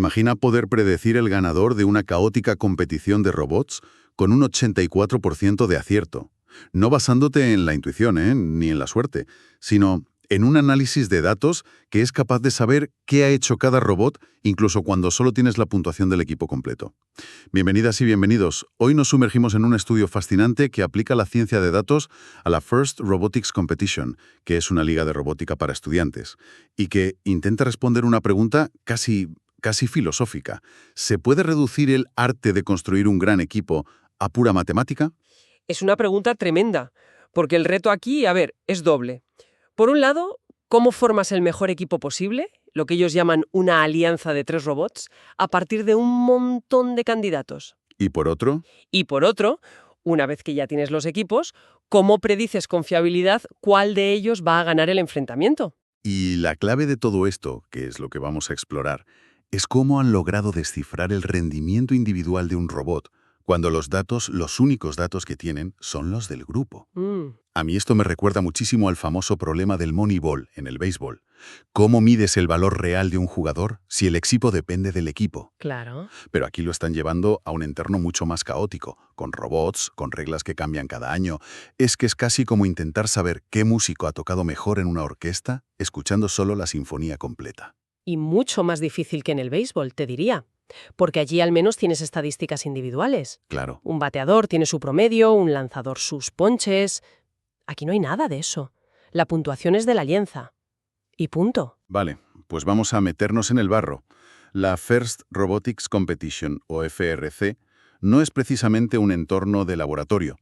Imagina poder predecir el ganador de una caótica competición de robots con un 84% de acierto. No basándote en la intuición, ni en la suerte, sino en un análisis de datos que es capaz de saber qué ha hecho cada robot, incluso cuando solo tienes la puntuación del equipo completo. Bienvenidas y bienvenidos. Hoy nos sumergimos en un estudio fascinante que aplica la ciencia de datos a la First Robotics Competition, que es una liga de robótica para estudiantes, y que intenta responder una pregunta casi filosófica. ¿Se puede reducir el arte de construir un gran equipo a pura matemática? Es una pregunta tremenda, porque el reto aquí, es doble. Por un lado, ¿cómo formas el mejor equipo posible? Lo que ellos llaman una alianza de 3 robots, a partir de un montón de candidatos. ¿Y por otro? Y por otro, una vez que ya tienes los equipos, ¿cómo predices con fiabilidad cuál de ellos va a ganar el enfrentamiento? Y la clave de todo esto, que es lo que vamos a explorar, es cómo han logrado descifrar el rendimiento individual de un robot, cuando los únicos datos que tienen son los del grupo. A mí esto me recuerda muchísimo al famoso problema del Moneyball en el béisbol. ¿Cómo mides el valor real de un jugador si el equipo depende del equipo? Claro. Pero aquí lo están llevando a un entorno mucho más caótico, con robots, con reglas que cambian cada año. Es casi como intentar saber qué músico ha tocado mejor en una orquesta, escuchando solo la sinfonía completa. Y mucho más difícil que en el béisbol, te diría. Porque allí al menos tienes estadísticas individuales. Claro. Un bateador tiene su promedio, un lanzador sus ponches. Aquí no hay nada de eso. La puntuación es de la alianza. Y punto. Vale, pues vamos a meternos en el barro. La First Robotics Competition, o FRC, no es precisamente un entorno de laboratorio.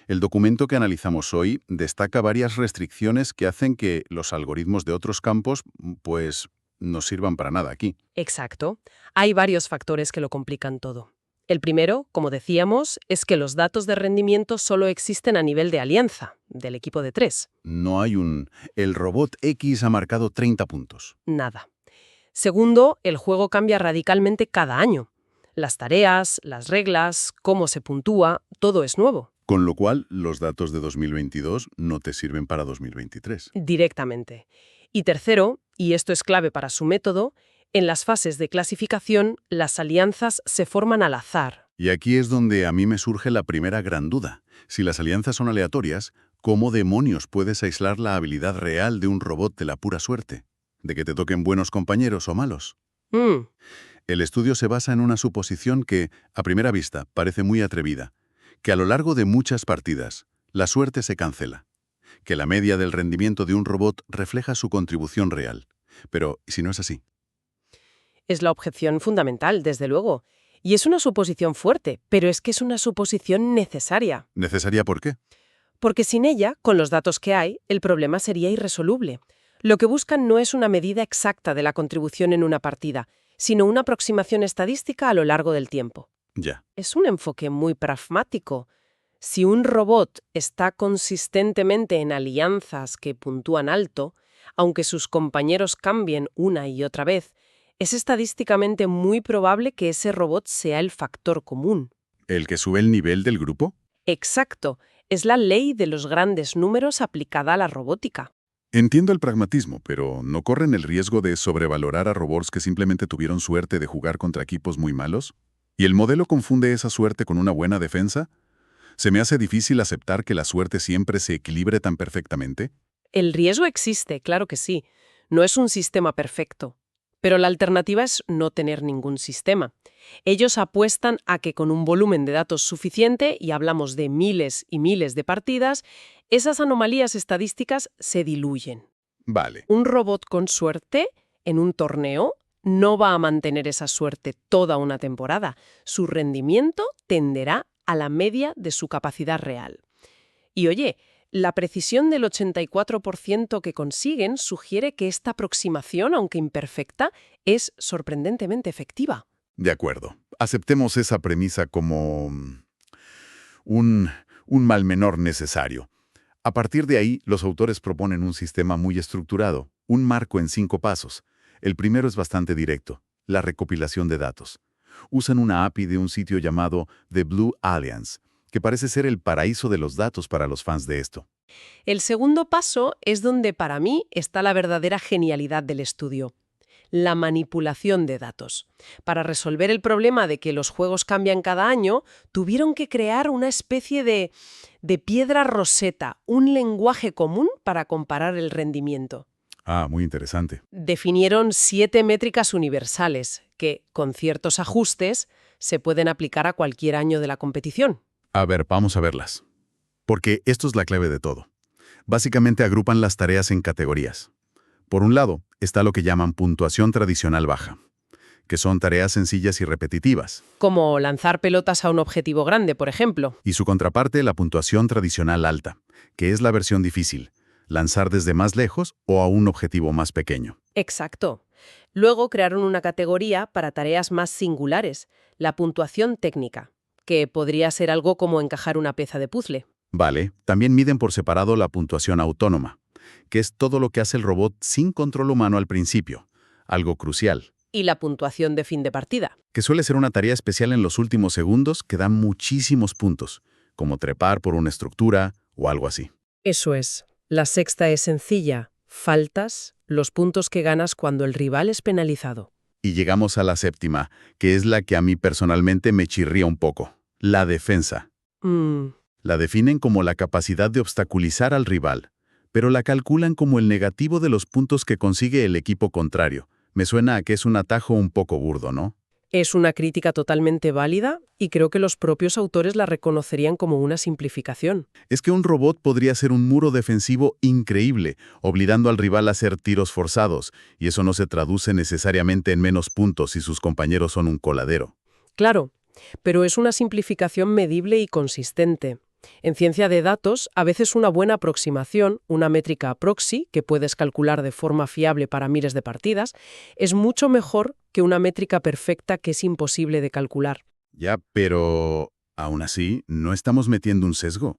El documento que analizamos hoy destaca varias restricciones que hacen que los algoritmos de otros campos, pues, no sirvan para nada aquí. Exacto. Hay varios factores que lo complican todo. El primero, como decíamos, es que los datos de rendimiento solo existen a nivel de alianza, del equipo de 3. No hay el robot X ha marcado 30 puntos. Nada. Segundo, el juego cambia radicalmente cada año. Las tareas, las reglas, cómo se puntúa, todo es nuevo. Con lo cual, los datos de 2022 no te sirven para 2023. Directamente. Y tercero, y esto es clave para su método, en las fases de clasificación, las alianzas se forman al azar. Y aquí es donde a mí me surge la primera gran duda. Si las alianzas son aleatorias, ¿cómo demonios puedes aislar la habilidad real de un robot de la pura suerte? ¿De que te toquen buenos compañeros o malos? El estudio se basa en una suposición que, a primera vista, parece muy atrevida, que a lo largo de muchas partidas, la suerte se cancela, que la media del rendimiento de un robot refleja su contribución real. Pero, ¿y si no es así? Es la objeción fundamental, desde luego. Y es una suposición fuerte, pero es que es una suposición necesaria. ¿Necesaria por qué? Porque sin ella, con los datos que hay, el problema sería irresoluble. Lo que buscan no es una medida exacta de la contribución en una partida, sino una aproximación estadística a lo largo del tiempo. Ya. Es un enfoque muy pragmático. Si un robot está consistentemente en alianzas que puntúan alto, aunque sus compañeros cambien una y otra vez, es estadísticamente muy probable que ese robot sea el factor común. ¿El que sube el nivel del grupo? Exacto. Es la ley de los grandes números aplicada a la robótica. Entiendo el pragmatismo, pero ¿no corren el riesgo de sobrevalorar a robots que simplemente tuvieron suerte de jugar contra equipos muy malos? ¿Y el modelo confunde esa suerte con una buena defensa? ¿Se me hace difícil aceptar que la suerte siempre se equilibre tan perfectamente? El riesgo existe, claro que sí. No es un sistema perfecto. Pero la alternativa es no tener ningún sistema. Ellos apuestan a que con un volumen de datos suficiente, y hablamos de miles y miles de partidas, esas anomalías estadísticas se diluyen. Vale. Un robot con suerte, en un torneo, no va a mantener esa suerte toda una temporada. Su rendimiento tenderá a la media de su capacidad real. Y oye, la precisión del 84% que consiguen sugiere que esta aproximación, aunque imperfecta, es sorprendentemente efectiva. De acuerdo. Aceptemos esa premisa como un mal menor necesario. A partir de ahí, los autores proponen un sistema muy estructurado, un marco en 5 pasos. El primero es bastante directo, la recopilación de datos. Usan una API de un sitio llamado The Blue Alliance, que parece ser el paraíso de los datos para los fans de esto. El segundo paso es donde para mí está la verdadera genialidad del estudio. la manipulación de datos. Para resolver el problema de que los juegos cambian cada año, tuvieron que crear una especie de piedra roseta, un lenguaje común para comparar el rendimiento. Ah, muy interesante. Definieron 7 métricas universales que, con ciertos ajustes, se pueden aplicar a cualquier año de la competición. A ver, vamos a verlas. Porque esto es la clave de todo. Básicamente agrupan las tareas en categorías. Por un lado, está lo que llaman puntuación tradicional baja, que son tareas sencillas y repetitivas. Como lanzar pelotas a un objetivo grande, por ejemplo. Y su contraparte, la puntuación tradicional alta, que es la versión difícil, lanzar desde más lejos o a un objetivo más pequeño. Exacto. Luego crearon una categoría para tareas más singulares, la puntuación técnica, que podría ser algo como encajar una pieza de puzzle. Vale, también miden por separado la puntuación autónoma, que es todo lo que hace el robot sin control humano al principio, algo crucial, Y la puntuación de fin de partida. que suele ser una tarea especial en los últimos segundos que da muchísimos puntos, como trepar por una estructura o algo así. Eso es. La sexta es sencilla. Faltas, los puntos que ganas cuando el rival es penalizado. Y llegamos a la séptima, que es la que a mí personalmente me chirría un poco, la defensa. La definen como la capacidad de obstaculizar al rival, pero la calculan como el negativo de los puntos que consigue el equipo contrario. Me suena a que es un atajo un poco burdo, ¿no? Es una crítica totalmente válida y creo que los propios autores la reconocerían como una simplificación. Es que un robot podría ser un muro defensivo increíble, obligando al rival a hacer tiros forzados, y eso no se traduce necesariamente en menos puntos si sus compañeros son un coladero. Claro, pero es una simplificación medible y consistente. En ciencia de datos, a veces una buena aproximación, una métrica proxy, que puedes calcular de forma fiable para miles de partidas, es mucho mejor que una métrica perfecta que es imposible de calcular. Ya, pero aún así, ¿no estamos metiendo un sesgo?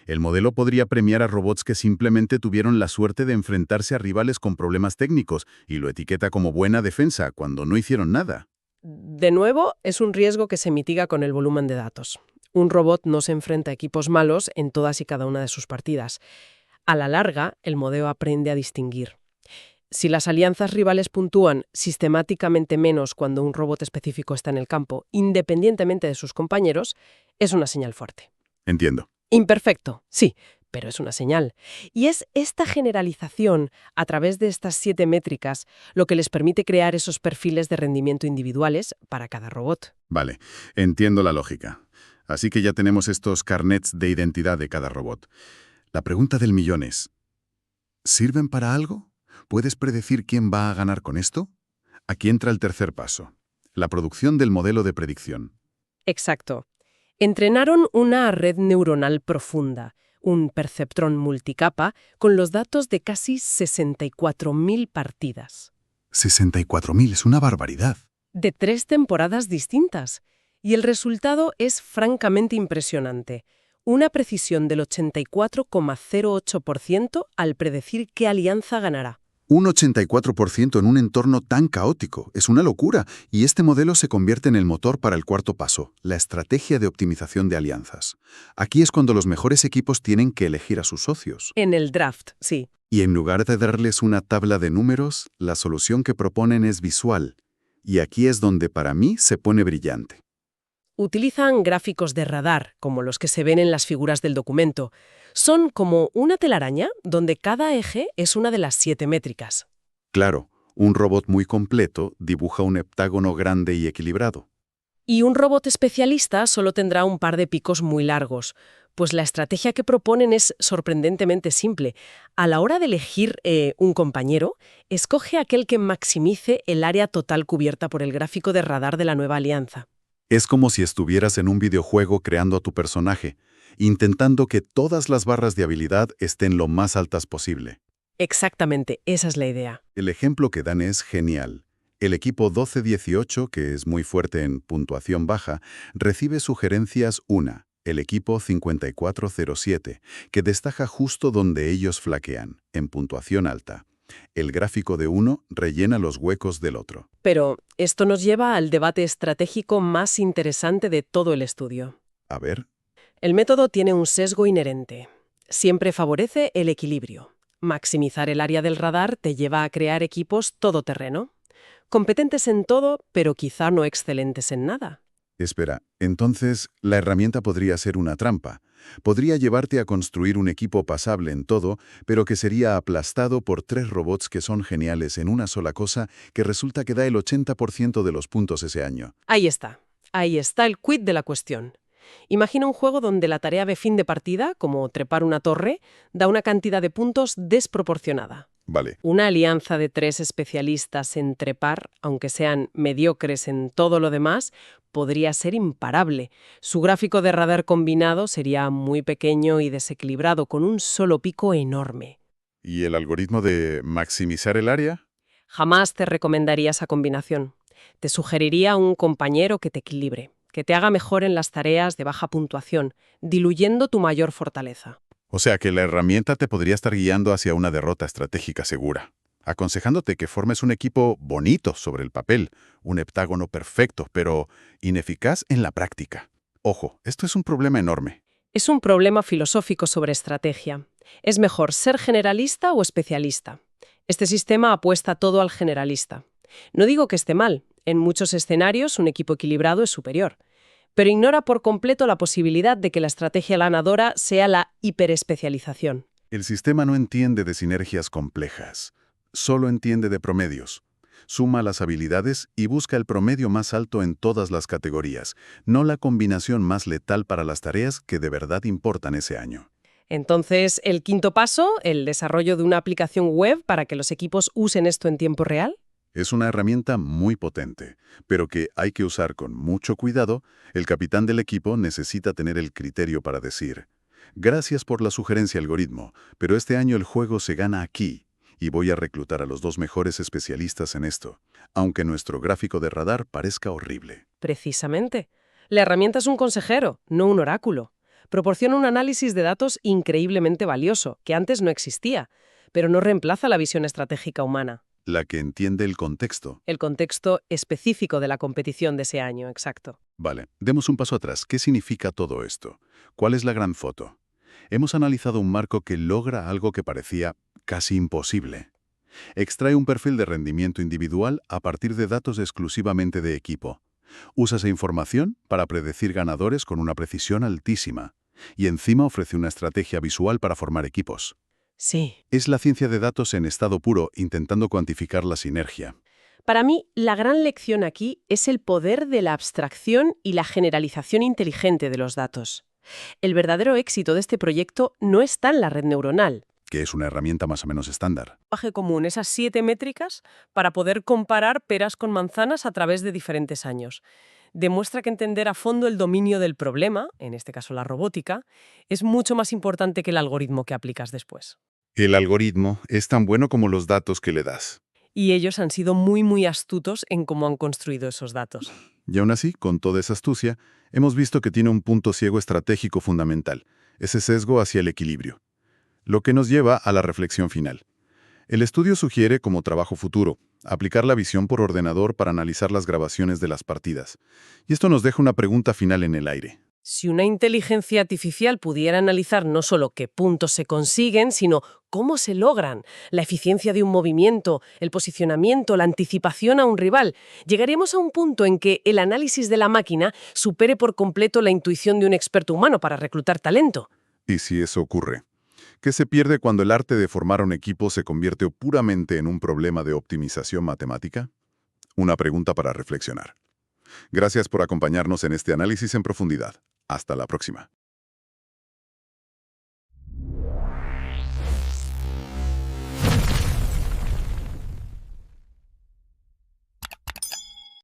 El modelo podría premiar a robots que simplemente tuvieron la suerte de enfrentarse a rivales con problemas técnicos y lo etiqueta como buena defensa cuando no hicieron nada. De nuevo, es un riesgo que se mitiga con el volumen de datos. Un robot no se enfrenta a equipos malos en todas y cada una de sus partidas. A la larga, el modelo aprende a distinguir. Si las alianzas rivales puntúan sistemáticamente menos cuando un robot específico está en el campo, independientemente de sus compañeros, es una señal fuerte. Entiendo. Imperfecto, sí, pero es una señal. Y es esta generalización, a través de estas 7 métricas, lo que les permite crear esos perfiles de rendimiento individuales para cada robot. Vale, entiendo la lógica. Así que ya tenemos estos carnets de identidad de cada robot. La pregunta del millón es, ¿sirven para algo? ¿Puedes predecir quién va a ganar con esto? Aquí entra el tercer paso, la producción del modelo de predicción. Exacto. Entrenaron una red neuronal profunda, un perceptrón multicapa, con los datos de casi 64.000 partidas. 64.000 es una barbaridad. De 3 temporadas distintas. Y el resultado es francamente impresionante. Una precisión del 84,08% al predecir qué alianza ganará. Un 84% en un entorno tan caótico. Es una locura. Y este modelo se convierte en el motor para el cuarto paso, la estrategia de optimización de alianzas. Aquí es cuando los mejores equipos tienen que elegir a sus socios. En el draft, sí. Y en lugar de darles una tabla de números, la solución que proponen es visual. Y aquí es donde para mí se pone brillante. Utilizan gráficos de radar, como los que se ven en las figuras del documento. Son como una telaraña donde cada eje es una de las 7 métricas. Claro, un robot muy completo dibuja un heptágono grande y equilibrado. Y un robot especialista solo tendrá un par de picos muy largos, pues la estrategia que proponen es sorprendentemente simple. A la hora de elegir un compañero, escoge aquel que maximice el área total cubierta por el gráfico de radar de la nueva alianza. Es como si estuvieras en un videojuego creando a tu personaje, intentando que todas las barras de habilidad estén lo más altas posible. Exactamente, esa es la idea. El ejemplo que dan es genial. El equipo 12-18, que es muy fuerte en puntuación baja, recibe sugerencias 1, el equipo 54-07, que destaca justo donde ellos flaquean, en puntuación alta. El gráfico de uno rellena los huecos del otro. Pero esto nos lleva al debate estratégico más interesante de todo el estudio. A ver. El método tiene un sesgo inherente. Siempre favorece el equilibrio. Maximizar el área del radar te lleva a crear equipos todoterreno. competentes en todo, pero quizá no excelentes en nada. Espera, entonces la herramienta podría ser una trampa. Podría llevarte a construir un equipo pasable en todo, pero que sería aplastado por 3 robots que son geniales en una sola cosa que resulta que da el 80% de los puntos ese año. Ahí está el quid de la cuestión. Imagina un juego donde la tarea de fin de partida, como trepar una torre, da una cantidad de puntos desproporcionada. Vale. Una alianza de 3 especialistas en trepar, aunque sean mediocres en todo lo demás, podría ser imparable. Su gráfico de radar combinado sería muy pequeño y desequilibrado, con un solo pico enorme. ¿Y el algoritmo de maximizar el área? Jamás te recomendaría esa combinación. Te sugeriría un compañero que te equilibre, que te haga mejor en las tareas de baja puntuación, diluyendo tu mayor fortaleza. O sea que la herramienta te podría estar guiando hacia una derrota estratégica segura, aconsejándote que formes un equipo bonito sobre el papel, un heptágono perfecto, pero ineficaz en la práctica. Ojo, esto es un problema enorme. Es un problema filosófico sobre estrategia. ¿Es mejor ser generalista o especialista? Este sistema apuesta todo al generalista. No digo que esté mal. En muchos escenarios un equipo equilibrado es superior. Pero ignora por completo la posibilidad de que la estrategia ganadora sea la hiperespecialización. El sistema no entiende de sinergias complejas, solo entiende de promedios. Suma las habilidades y busca el promedio más alto en todas las categorías, no la combinación más letal para las tareas que de verdad importan ese año. Entonces, el quinto paso, el desarrollo de una aplicación web para que los equipos usen esto en tiempo real. Es una herramienta muy potente, pero que hay que usar con mucho cuidado. El capitán del equipo necesita tener el criterio para decir: gracias por la sugerencia, algoritmo, pero este año el juego se gana aquí, y voy a reclutar a los 2 mejores especialistas en esto, aunque nuestro gráfico de radar parezca horrible. Precisamente. La herramienta es un consejero, no un oráculo. Proporciona un análisis de datos increíblemente valioso, que antes no existía, pero no reemplaza la visión estratégica humana. La que entiende el contexto. El contexto específico de la competición de ese año, exacto. Vale, demos un paso atrás. ¿Qué significa todo esto? ¿Cuál es la gran foto? Hemos analizado un marco que logra algo que parecía casi imposible. Extrae un perfil de rendimiento individual a partir de datos exclusivamente de equipo. Usa esa información para predecir ganadores con una precisión altísima. Y encima ofrece una estrategia visual para formar equipos. Sí. Es la ciencia de datos en estado puro, intentando cuantificar la sinergia. Para mí, la gran lección aquí es el poder de la abstracción y la generalización inteligente de los datos. El verdadero éxito de este proyecto no está en la red neuronal. Que es una herramienta más o menos estándar. Lenguaje común, esas 7 métricas, para poder comparar peras con manzanas a través de diferentes años. Demuestra que entender a fondo el dominio del problema, en este caso la robótica, es mucho más importante que el algoritmo que aplicas después. El algoritmo es tan bueno como los datos que le das. Y ellos han sido muy astutos en cómo han construido esos datos. Y aún así, con toda esa astucia, hemos visto que tiene un punto ciego estratégico fundamental, ese sesgo hacia el equilibrio. Lo que nos lleva a la reflexión final. El estudio sugiere, como trabajo futuro, aplicar la visión por ordenador para analizar las grabaciones de las partidas. Y esto nos deja una pregunta final en el aire. Si una inteligencia artificial pudiera analizar no solo qué puntos se consiguen, sino cómo se logran, la eficiencia de un movimiento, el posicionamiento, la anticipación a un rival, llegaríamos a un punto en que el análisis de la máquina supere por completo la intuición de un experto humano para reclutar talento. ¿Y si eso ocurre? ¿Qué se pierde cuando el arte de formar un equipo se convierte puramente en un problema de optimización matemática? Una pregunta para reflexionar. Gracias por acompañarnos en este análisis en profundidad. Hasta la próxima.